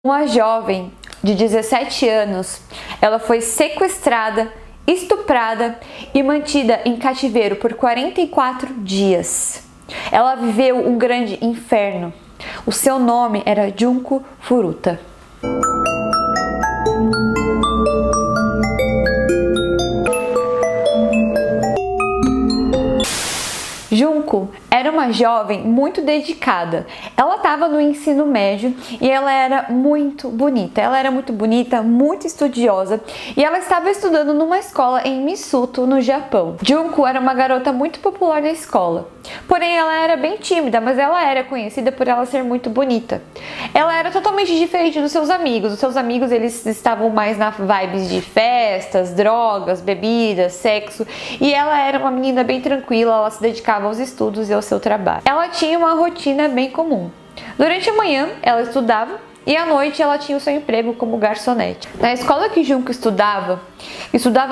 Uma jovem de 17 anos, ela foi sequestrada, estuprada e mantida em cativeiro por 44 dias. Ela viveu um grande inferno. O seu nome era Junko Furuta. Junko era uma jovem muito dedicada. Ela estava no ensino médio e ela era muito bonita. Ela era muito bonita, muito estudiosa e ela estava estudando numa escola em Misuto, no Japão. Junko era uma garota muito popular na escola. Porém, ela era bem tímida, mas ela era conhecida por ela ser muito bonita. Ela era totalmente diferente dos seus amigos. Os seus amigos, eles estavam mais na vibes de festas, drogas, bebidas, sexo. E ela era uma menina bem tranquila, ela se dedicava aos estudos e ao seu trabalho. Ela tinha uma rotina bem comum. Durante a manhã, ela estudava e à noite ela tinha o seu emprego como garçonete. Na escola que Junko estudava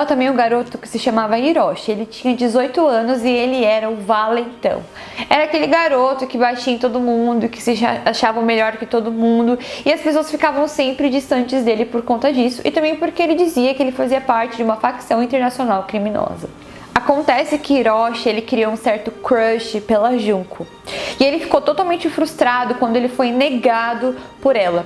também um garoto que se chamava Hiroshi. Ele tinha 18 anos e ele era o valentão. Era aquele garoto que batia em todo mundo, que se achava melhor que todo mundo, e as pessoas ficavam sempre distantes dele por conta disso, e também porque ele dizia que ele fazia parte de uma facção internacional criminosa. Acontece que Hiroshi, ele criou um certo crush pela Junko. E ele ficou totalmente frustrado quando ele foi negado por ela.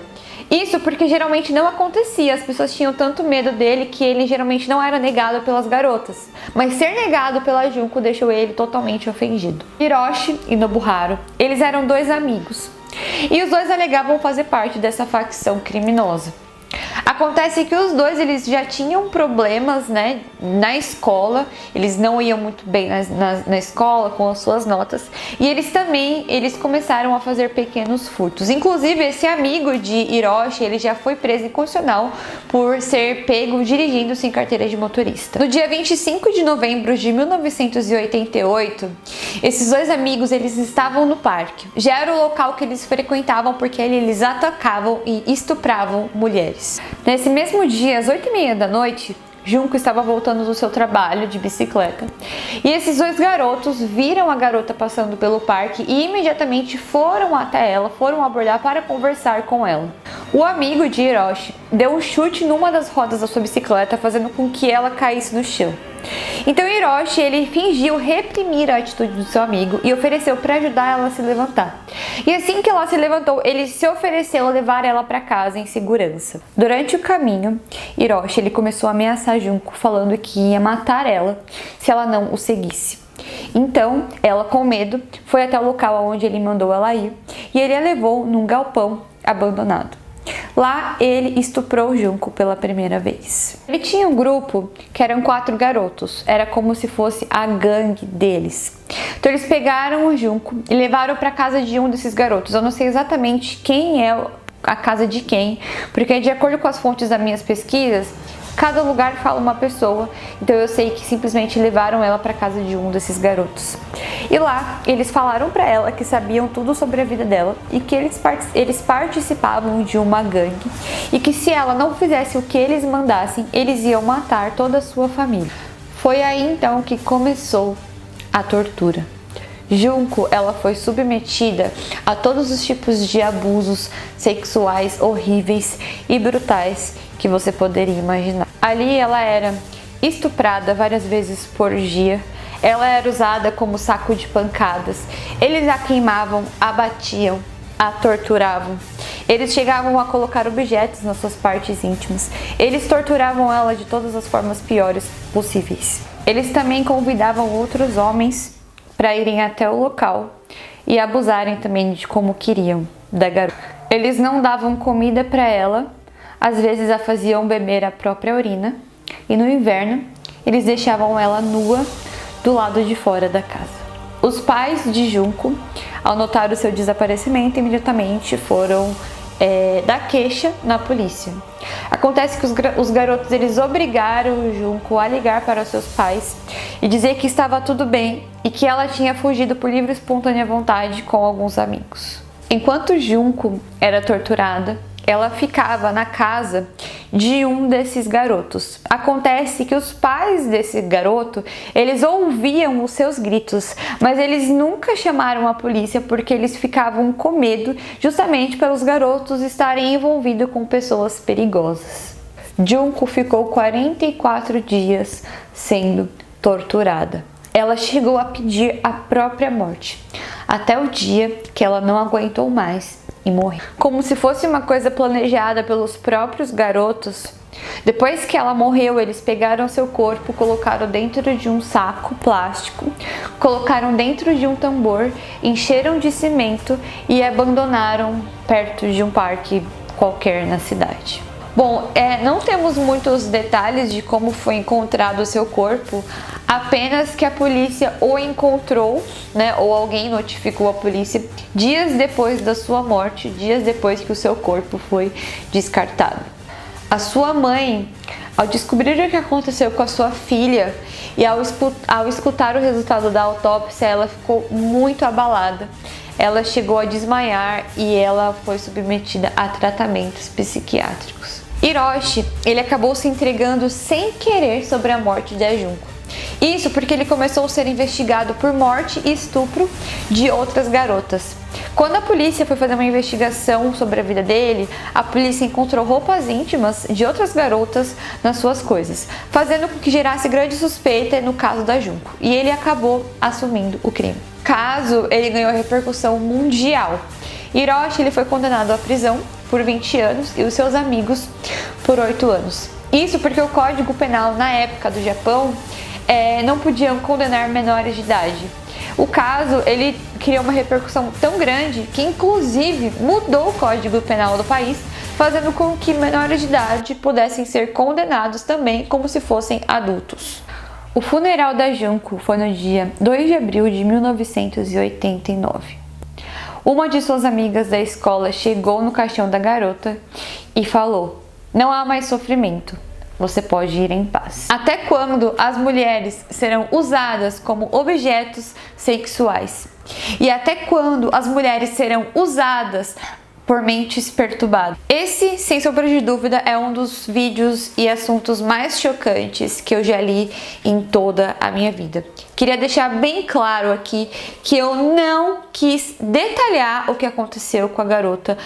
Isso porque geralmente não acontecia, as pessoas tinham tanto medo dele que ele geralmente não era negado pelas garotas. Mas ser negado pela Junko deixou ele totalmente ofendido. Hiroshi e Nobuharu, eles eram dois amigos. E os dois alegavam fazer parte dessa facção criminosa. Acontece que os dois, eles já tinham problemas, né, na escola, eles não iam muito bem na escola com as suas notas, e eles começaram a fazer pequenos furtos. Inclusive, esse amigo de Hiroshi, ele já foi preso em condicional por ser pego dirigindo sem carteira de motorista. No dia 25 de novembro de 1988, esses dois amigos, eles estavam no parque. Já era o local que eles frequentavam porque eles atacavam e estupravam mulheres. Nesse mesmo dia, às 8h30 da noite, Junko estava voltando do seu trabalho de bicicleta. E esses dois garotos viram a garota passando pelo parque e imediatamente foram até ela, foram abordar para conversar com ela. O amigo de Hiroshi deu um chute numa das rodas da sua bicicleta, fazendo com que ela caísse no chão. Então Hiroshi, ele fingiu reprimir a atitude do seu amigo e ofereceu para ajudar ela a se levantar. E assim que ela se levantou, ele se ofereceu a levar ela para casa em segurança. Durante o caminho, Hiroshi, ele começou a ameaçar Junko, falando que ia matar ela se ela não o seguisse. Então, ela, com medo, foi até o local onde ele mandou ela ir e ele a levou num galpão abandonado. Lá, ele estuprou Junko pela primeira vez. Ele tinha um grupo que eram 4 garotos, era como se fosse a gangue deles. Então, eles pegaram o Junko e levaram para casa de um desses garotos. Eu não sei exatamente quem é a casa de quem, porque de acordo com as fontes das minhas pesquisas, cada lugar fala uma pessoa, então eu sei que simplesmente levaram ela para casa de um desses garotos. E lá, eles falaram para ela que sabiam tudo sobre a vida dela e que eles participavam de uma gangue e que se ela não fizesse o que eles mandassem, eles iam matar toda a sua família. Foi aí então que começou a tortura. Junko, ela foi submetida a todos os tipos de abusos sexuais horríveis e brutais que você poderia imaginar. Ali ela era estuprada várias vezes por dia, ela era usada como saco de pancadas, eles a queimavam, a batiam, a torturavam, eles chegavam a colocar objetos nas suas partes íntimas, eles torturavam ela de todas as formas piores possíveis. Eles também convidavam outros homens para irem até o local e abusarem também de como queriam da garota. Eles não davam comida para ela, às vezes a faziam beber a própria urina e no inverno eles deixavam ela nua do lado de fora da casa. Os pais de Junko, ao notar o seu desaparecimento, imediatamente foram dar queixa na polícia. Acontece que os garotos, eles obrigaram Junko a ligar para seus pais e dizer que estava tudo bem e que ela tinha fugido por livre e espontânea vontade com alguns amigos. Enquanto Junko era torturada, ela ficava na casa de um desses garotos. Acontece que os pais desse garoto, eles ouviam os seus gritos, mas eles nunca chamaram a polícia porque eles ficavam com medo, justamente pelos garotos estarem envolvidos com pessoas perigosas. Junko ficou 44 dias sendo torturada. Ela chegou a pedir a própria morte, até o dia que ela não aguentou mais e morreu. Como se fosse uma coisa planejada pelos próprios garotos, depois que ela morreu, eles pegaram seu corpo, colocaram dentro de um saco plástico, colocaram dentro de um tambor, encheram de cimento e abandonaram perto de um parque qualquer na cidade. Bom, não temos muitos detalhes de como foi encontrado o seu corpo, apenas que a polícia o encontrou, né, ou alguém notificou a polícia dias depois da sua morte, dias depois que o seu corpo foi descartado. A sua mãe, ao descobrir o que aconteceu com a sua filha e ao escutar o resultado da autópsia, ela ficou muito abalada. Ela chegou a desmaiar e ela foi submetida a tratamentos psiquiátricos. Hiroshi, ele acabou se entregando sem querer sobre a morte de Junko. Isso porque ele começou a ser investigado por morte e estupro de outras garotas. Quando a polícia foi fazer uma investigação sobre a vida dele, a polícia encontrou roupas íntimas de outras garotas nas suas coisas, fazendo com que gerasse grande suspeita no caso da Junko, e ele acabou assumindo o crime. O caso, ele ganhou repercussão mundial. Hiroshi, ele foi condenado à prisão por 20 anos e os seus amigos por 8 anos. Isso porque o Código Penal na época do Japão não podiam condenar menores de idade. O caso, ele criou uma repercussão tão grande que inclusive mudou o Código Penal do país, fazendo com que menores de idade pudessem ser condenados também como se fossem adultos. O funeral da Junko foi no dia 2 de abril de 1989. Uma de suas amigas da escola chegou no caixão da garota e falou: "Não há mais sofrimento. Você pode ir em paz." Até quando as mulheres serão usadas como objetos sexuais? E até quando as mulheres serão usadas por mentes perturbadas? Esse, sem sombra de dúvida, é um dos vídeos e assuntos mais chocantes que eu já li em toda a minha vida. Queria deixar bem claro aqui que eu não quis detalhar o que aconteceu com a garota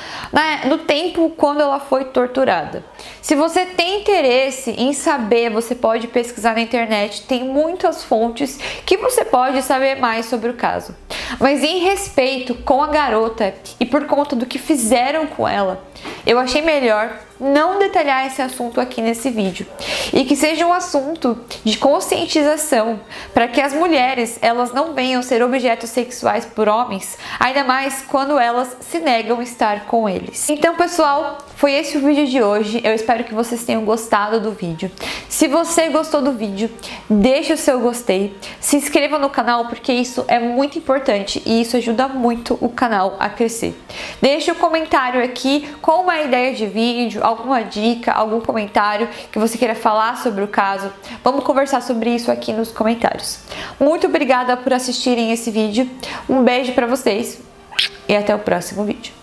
no tempo quando ela foi torturada. Se você tem interesse em saber, você pode pesquisar na internet, tem muitas fontes que você pode saber mais sobre o caso. Mas em respeito com a garota e por conta do que fizeram com ela, eu achei melhor não detalhar esse assunto aqui nesse vídeo, e que seja um assunto de conscientização para que as mulheres elas não venham ser objetos sexuais por homens, ainda mais quando elas se negam a estar com eles. Então, pessoal, foi esse o vídeo de hoje. Eu espero que vocês tenham gostado do vídeo. Se você gostou do vídeo, deixe o seu gostei, se inscreva no canal porque isso é muito importante e isso ajuda muito o canal a crescer. Deixe um comentário aqui com uma ideia de vídeo, alguma dica, algum comentário que você queira falar sobre o caso. Vamos conversar sobre isso aqui nos comentários. Muito obrigada por assistirem esse vídeo. Um beijo pra vocês e até o próximo vídeo.